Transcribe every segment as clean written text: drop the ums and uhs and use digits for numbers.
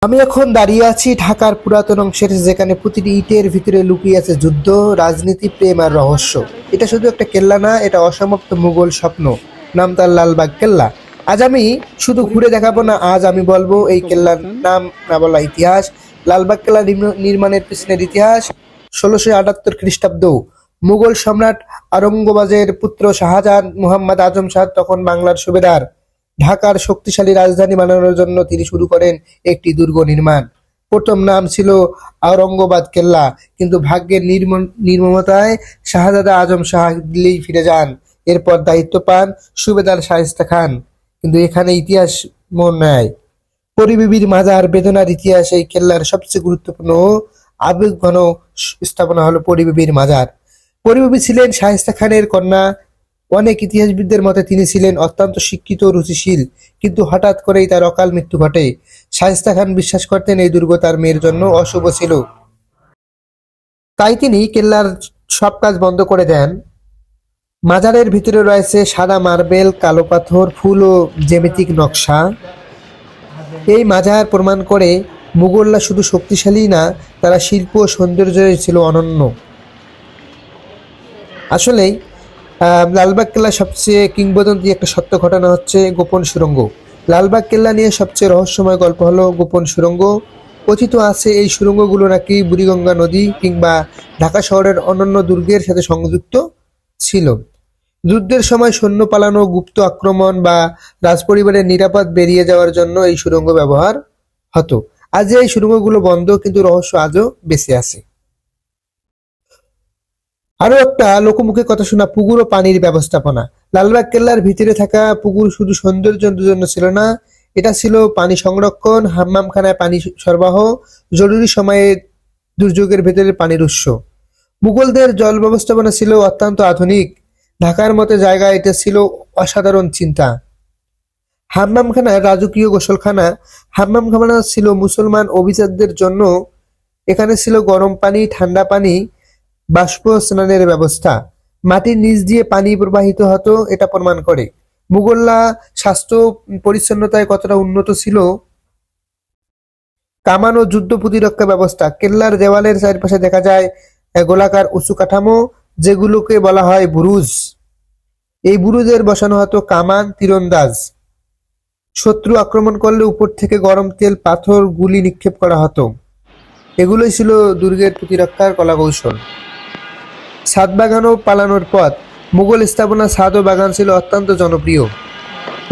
আমি এখন দাঁড়িয়ে আছি ঢাকার পুরাতন অংশের, যেখানে প্রতিটি ইটের ভিতরে লুকিয়ে আছে যুদ্ধ, রাজনীতি, প্রেম আর রহস্য। এটা শুধু একটা কেল্লা না, এটা অসমাপ্ত মুঘল স্বপ্ন। নাম তার লালবাগ কেল্লা। আজ আমি শুধু ঘুরে দেখাবো না, আজ আমি বলবো এই কেল্লার নাম না বলা ইতিহাস। লালবাগ কেল্লা নির্মাণের পিছনের ইতিহাস। 1678 খ্রিস্টাব্দ, মুঘল সম্রাট আওরঙ্গজেবের পুত্র শাহজাহান মুহাম্মদ আজম শাহ তখন বাংলার সুবেদার। ঢাকার শক্তিশালী রাজধানী বানানোর জন্য তিনি শুরু করেন একটি দুর্গ নির্মাণ। প্রথম নাম ছিল আওরঙ্গাবাদ কেল্লা, কিন্তু ভাগ্যের নির্মমতায় শাহজাদা আজম শাহ দিল্লি ফিরে যান। এরপর দায়িত্ব পান সুবেদার শায়েস্তা খান। কিন্তু এখানে ইতিহাস মন নেয়। পরিবিবির মাজার, বেদনার ইতিহাস। এই কেল্লার সবচেয়ে গুরুত্বপূর্ণ ও আবেগঘন স্থাপনা হলো পরিবিবির মাজার। পরিবিবি ছিলেন শায়েস্তা খানের কন্যা। অনেক ইতিহাসবিদদের মতে তিনি ছিলেন অত্যন্ত শিক্ষিত ও রুচিশীল, কিন্তু হঠাৎ করেই তার অকাল মৃত্যু ঘটে। শায়েস্তা খান বিশ্বাস করতেন এই দুর্গ তার মেয়ের জন্য অশুভ ছিল, তাই তিনি কেল্লার সব কাজ বন্ধ করে দেন। মাজারের ভিতরে রয়েছে সাদা মার্বেল, কালো পাথর, ফুল ও জ্যামিতিক নকশা। এই মাজার প্রমাণ করে মুঘলরা শুধু শক্তিশালী না, তারা শিল্প ও সৌন্দর্যে ছিল অনন্য। আসলেই লালবাগ কেল্লার সবচেয়ে কিংবদন্তি একটা সত্য ঘটনা হচ্ছে গোপন সুড়ঙ্গ। লালবাগ কেল্লা নিয়ে সবচেয়ে রহস্যময় গল্প হলো গোপন সুড়ঙ্গ। কথিত আছে এই সুড়ঙ্গগুলো নাকি বুড়িগঙ্গা নদী কিংবা ঢাকা শহরের অন্যান্য দুর্গের সাথে সংযুক্ত ছিল। যুদ্ধের সময় সৈন্য পালানো, গুপ্ত আক্রমণ বা রাজপরিবারের নিরাপদ বেরিয়ে যাওয়ার জন্য এই সুড়ঙ্গ ব্যবহার হতো। আজ এই সুড়ঙ্গগুলো বন্ধ, কিন্তু রহস্য আজও বেঁচে আছে। আরো একটা লোকমুখে কথা শোনা পুকুর ও পানির ব্যবস্থাপনা। লালবাগ কেল্লার ভিতরে থাকা পুকুর শুধু সৌন্দর্যের জন্য ছিল না, এটা ছিল পানি সংরক্ষণ, হাম্মামখানায় পানি সরবরাহ, জরুরি সময়ে দুর্যোগের ভেতরে পানির উৎস। মুঘলদের জল ব্যবস্থাপনা ছিল অত্যন্ত আধুনিক। ঢাকার মতো জায়গায় এটা ছিল অসাধারণ চিন্তা। হাম্মামখানা, রাজকীয় গোসলখানা। হাম্মামখানা ছিল মুসলমান অভিজাতদের জন্য। এখানে ছিল গরম পানি, ঠান্ডা পানি, বাষ্প স্নানের ব্যবস্থা। মাটির নিচ দিয়ে পানি প্রবাহিত হতো, এটা প্রমাণ করে মুঘলরা স্বাস্থ্য পরিচ্ছন্নতায় কতটা উন্নত ছিল। কামান ও যুদ্ধ প্রতিরক্ষা ব্যবস্থা। কেল্লার দেওয়ালের চারপাশে দেখা যায় গোলাকার উঁচু কাঠামো, যেগুলোকে বলা হয় বুরুজ। এই বুরুজের বসানো হতো কামান, তীরন্দাজ। শত্রু আক্রমণ করলে উপর থেকে গরম তেল, পাথর, গুলি নিক্ষেপ করা হতো। এগুলোই ছিল দুর্গের প্রতিরক্ষার কলাকৌশল। ছাদ বাগান ও পালানোর পথ। মুঘল স্থাপনা ছাদ ও বাগান ছিল অত্যন্ত জনপ্রিয়।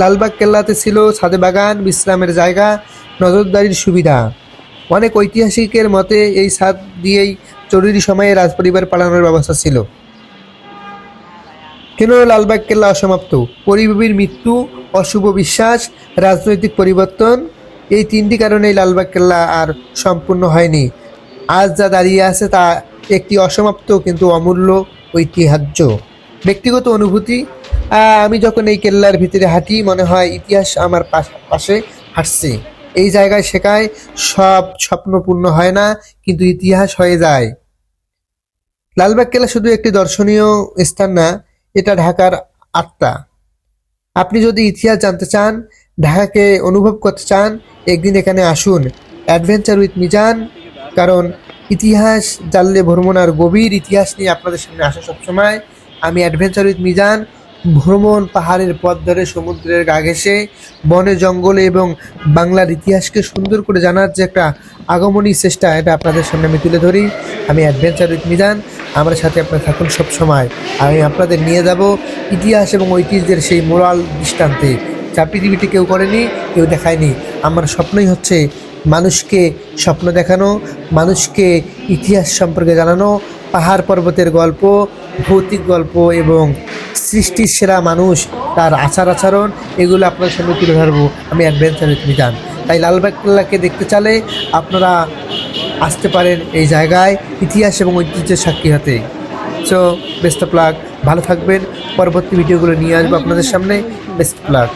লালবাগ কেল্লাতে ছিল ছাদে বাগান, বিশ্রামের জায়গা, নজরদারির সুবিধা। অনেক ঐতিহাসিকের মতে এই ছাদ দিয়েই জরুরি সময়ে রাজপরিবার পালানোর ব্যবস্থা ছিল। কেন লালবাগ কেল্লা অসমাপ্ত? পরিবিবির মৃত্যু, অশুভ বিশ্বাস, রাজনৈতিক পরিবর্তন, এই তিনটি কারণেই লালবাগ কেল্লা আর সম্পূর্ণ হয়নি। আজ যা দাঁড়িয়ে আছে তা একটি অসমাপ্ত কিন্তু অমূল্য ঐতিহ্য। ব্যক্তিগত অনুভূতি, আমি যখন এই কেল্লার ভিতরে হাঁটি, মনে হয় ইতিহাস আমার পাশে হাঁটছে। এই জায়গায় শেখায় সব স্বপ্ন পূর্ণ হয় না, কিন্তু ইতিহাস হয়ে যায়। লালবাগ কেল্লা শুধু একটি দর্শনীয় স্থান না, এটা ঢাকার আত্মা। আপনি যদি ইতিহাস জানতে চান, ঢাকাকে অনুভব করতে চান, একদিন এখানে আসুন। অ্যাডভেঞ্চার উইথ মিজান, কারণ ইতিহাস জানলে ভ্রমণ আর গভীর ইতিহাস নিয়ে আপনাদের সামনে আসা সবসময়। আমি অ্যাডভেঞ্চার উইথ মিজান। ভ্রমণ, পাহাড়ের পথ ধরে, সমুদ্রের গা ঘেঁষে, বনে জঙ্গলে এবং বাংলার ইতিহাসকে সুন্দর করে জানার যে একটা আগমনী চেষ্টা, এটা আপনাদের সামনে আমি তুলে ধরি। আমি অ্যাডভেঞ্চার উইথ মিজান। আমার সাথে আপনারা থাকুন সবসময়। আমি আপনাদের নিয়ে যাব ইতিহাস এবং ঐতিহ্যের সেই মোরাল দৃষ্টান্তে, যা পৃথিবীতে কেউ করেনি, কেউ দেখায়নি। আমার স্বপ্নই হচ্ছে মানুষকে স্বপ্ন দেখানো, মানুষকে ইতিহাস সম্পর্কে জানানো, পাহাড় পর্বতের গল্প, ভৌতিক গল্প এবং সৃষ্টির সেরা মানুষ, তার আচার আচরণ, এগুলো আপনার সামনে তুলে ধরবো আমি অ্যাডভেঞ্চার উইথ মিজান। তাই লালবাগ কেল্লাকে দেখতে চাইলে আপনারা আসতে পারেন এই জায়গায়, ইতিহাস এবং ঐতিহ্যের সাক্ষী হতে। সো বেস্ট অফ লাক, ভালো থাকবেন। পরবর্তী ভিডিওগুলো নিয়ে আসবো আপনাদের সামনে। Best of luck.